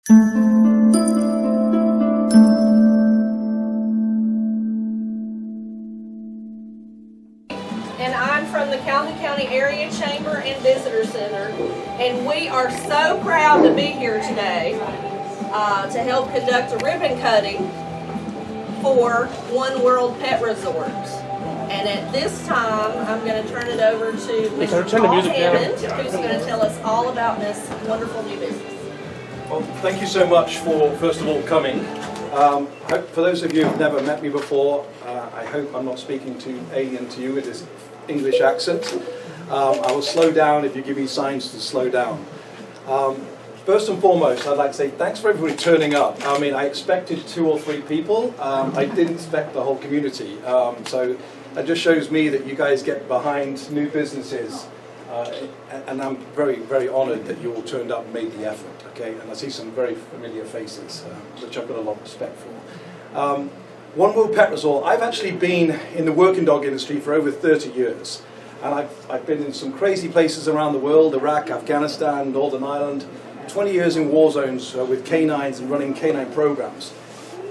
And I'm from the Calhoun County Area Chamber and Visitor Center, and we are so proud to be here today to help conduct a ribbon cutting for OneWorld Pet Resorts. And at this time, I'm going to turn it over to Mr. Paul Hammond, who's going to tell us all about this wonderful new business. Well, thank you so much for, first of all, coming. For those of you who've never met me before, I hope I'm not speaking too alien to you with this English accent. I will slow down if you give me signs to slow down. First and foremost, I'd like to say thanks for everybody turning up. I mean, I expected 2 or 3 people. I didn't expect the whole community. So that just shows me that you guys get behind new businesses. And I'm very, very honoured that you all turned up and made the effort. Okay, and I see some very familiar faces, which I've got a lot of respect for. OneWorld Pet Resort. I've actually been in the working dog industry for over 30 years. And I've been in some crazy places around the world, Iraq, Afghanistan, Northern Ireland, 20 years in war zones with canines and running canine programs.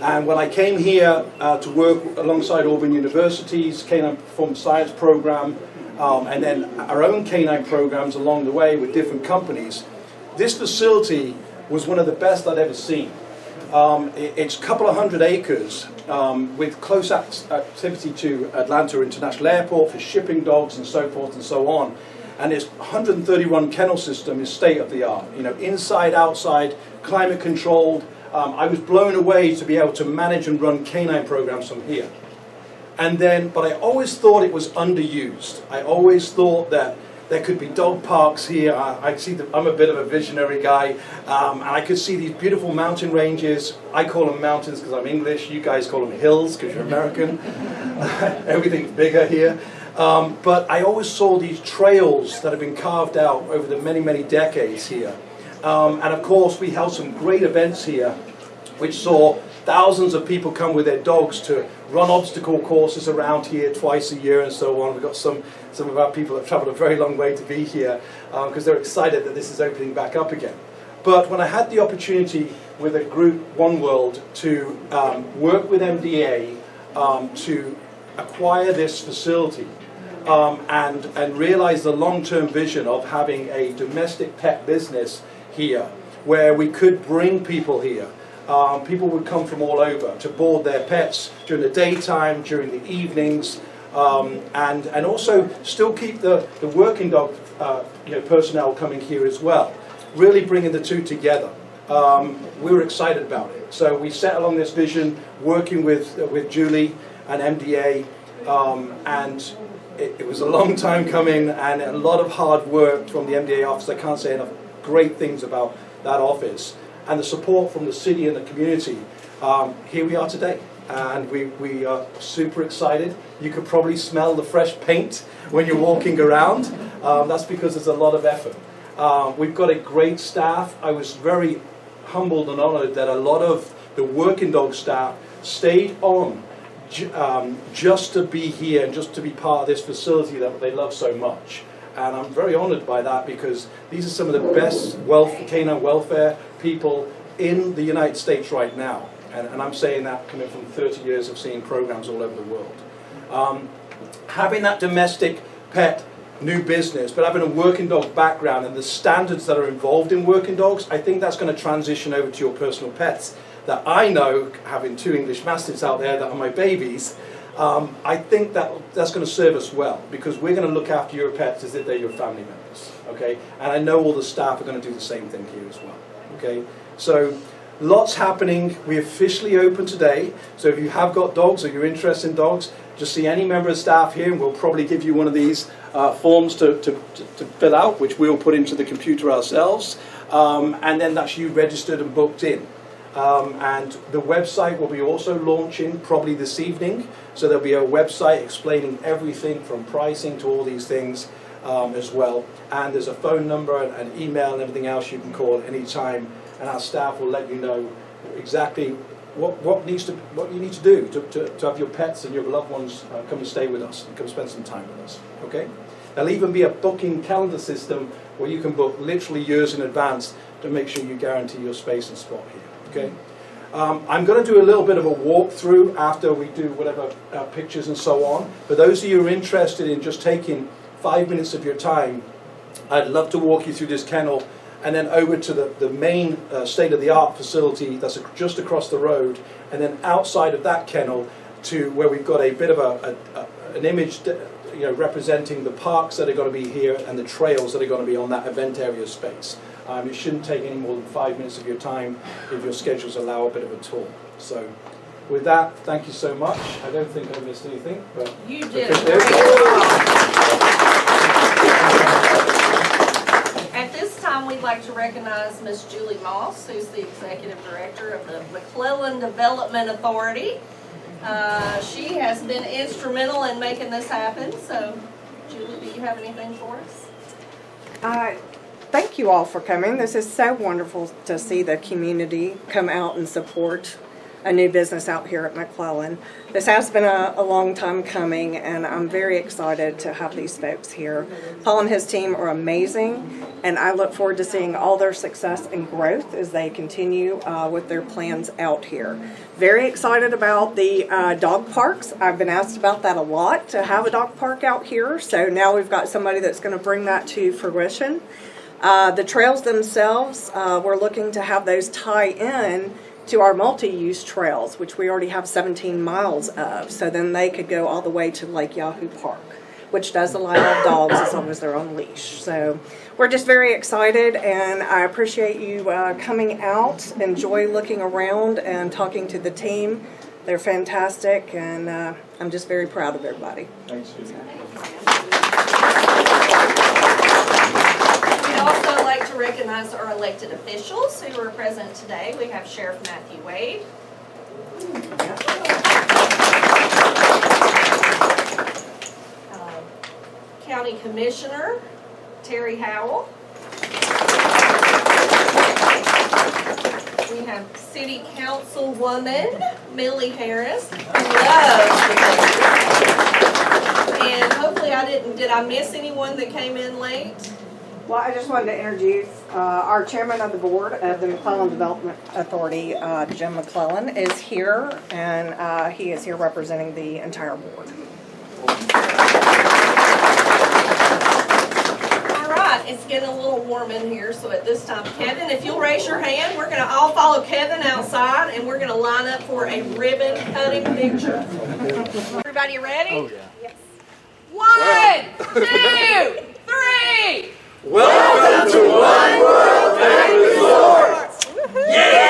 And when I came here to work alongside Auburn University's Canine Performance Science program, and then our own canine programs along the way with different companies, this facility was one of the best I'd ever seen. It's a couple of 100 acres with close activity to Atlanta International Airport for shipping dogs and so forth and so on. And its 130-run kennel system is state-of-the-art. You know, inside, outside, climate controlled. I was blown away to be able to manage and run canine programs from here. And then, but I always thought it was underused. I always thought that there could be dog parks here. I'm a bit of a visionary guy, and I could see these beautiful mountain ranges. I call them mountains because I'm English. You guys call them hills because you're American. Everything's bigger here. But I always saw these trails that have been carved out over the many, many decades here. And of course, we held some great events here, which saw thousands of people come with their dogs to run obstacle courses around here twice a year and so on. We've got some of our people that have traveled a very long way to be here because they're excited that this is opening back up again. But when I had the opportunity with a group, OneWorld, to work with MDA to acquire this facility and realize the long-term vision of having a domestic pet business here where we could bring people here. People would come from all over to board their pets during the daytime, during the evenings, and also still keep the working dog personnel coming here as well, really bringing the two together. We were excited about it. So we set along this vision, working with Julie and MDA, and it was a long time coming and a lot of hard work from the MDA office. I can't say enough great things about that office. And the support from the city and the community. Here we are today, and we are super excited. You could probably smell the fresh paint when you're walking around. That's because there's a lot of effort. We've got a great staff. I was very humbled and honored that a lot of the working dog staff stayed on just to be here and just to be part of this facility that they love so much. And I'm very honored by that because these are some of the best canine welfare people in the United States right now. And I'm saying that coming from 30 years of seeing programs all over the world. Having that domestic pet new business, but having a working dog background and the standards that are involved in working dogs, I think that's going to transition over to your personal pets. That I know, having 2 English Mastiffs out there that are my babies, I think that's going to serve us well because we're going to look after your pets as if they're your family members, okay? And I know all the staff are going to do the same thing here as well, okay? So lots happening. We officially open today. So if you have got dogs or you're interested in dogs, just see any member of staff here and we'll probably give you one of these forms to fill out, which we'll put into the computer ourselves. And then that's you registered and booked in. And the website will be also launching probably this evening. So there'll be a website explaining everything from pricing to all these things as well. And there's a phone number and email and everything else you can call at any time. And our staff will let you know exactly what you need to do to have your pets and your loved ones come and stay with us and come spend some time with us. Okay? There'll even be a booking calendar system where you can book literally years in advance to make sure you guarantee your space and spot here. Okay. I'm going to do a little bit of a walkthrough after we do whatever pictures and so on. For those of you who are interested in just taking 5 minutes of your time, I'd love to walk you through this kennel and then over to the main state-of-the-art facility that's just across the road, and then outside of that kennel to where we've got a bit of an image representing the parks that are going to be here and the trails that are going to be on that event area space. It shouldn't take any more than 5 minutes of your time if your schedules allow a bit of a tour. So with that, thank you so much. I don't think I missed anything, but you did a great job. At this time, we'd like to recognize Ms. Julie Moss, who's the Executive Director of the McClellan Development Authority. She has been instrumental in making this happen. So, Julie, do you have anything for us? Thank you all for coming. This is so wonderful to see the community come out and support a new business out here at McClellan. This has been a long time coming, and I'm very excited to have these folks here. Paul and his team are amazing, and I look forward to seeing all their success and growth as they continue with their plans out here. Very excited about the dog parks. I've been asked about that a lot, to have a dog park out here, so now we've got somebody that's going to bring that to fruition. The trails themselves, we're looking to have those tie in to our multi-use trails, which we already have 17 miles of. So then they could go all the way to Lake Yahoo Park, which does allow dogs as long as they're on leash. So we're just very excited, and I appreciate you coming out. Enjoy looking around and talking to the team. They're fantastic, and I'm just very proud of everybody. Thanks, Julie. We'd also like to recognize our elected officials who are present today. We have Sheriff Matthew Wade. County Commissioner Terry Howell. We have City Councilwoman Millie Harris, who loves the country. And hopefully did I miss anyone that came in late? Well, I just wanted to introduce our chairman of the board of the McClellan Development Authority, Jim McClellan, is here, and he is here representing the entire board. All right, it's getting a little warm in here, so at this time, Kevin, if you'll raise your hand, we're going to all follow Kevin outside, and we're going to line up for a ribbon cutting picture. Everybody ready? Oh, yeah. Yes. 1, 2, 3. Welcome to OneWorld and Resorts! Yeah!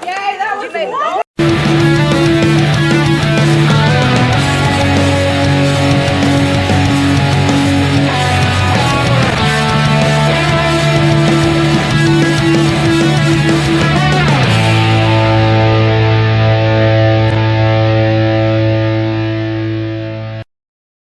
Yay, that was wonderful!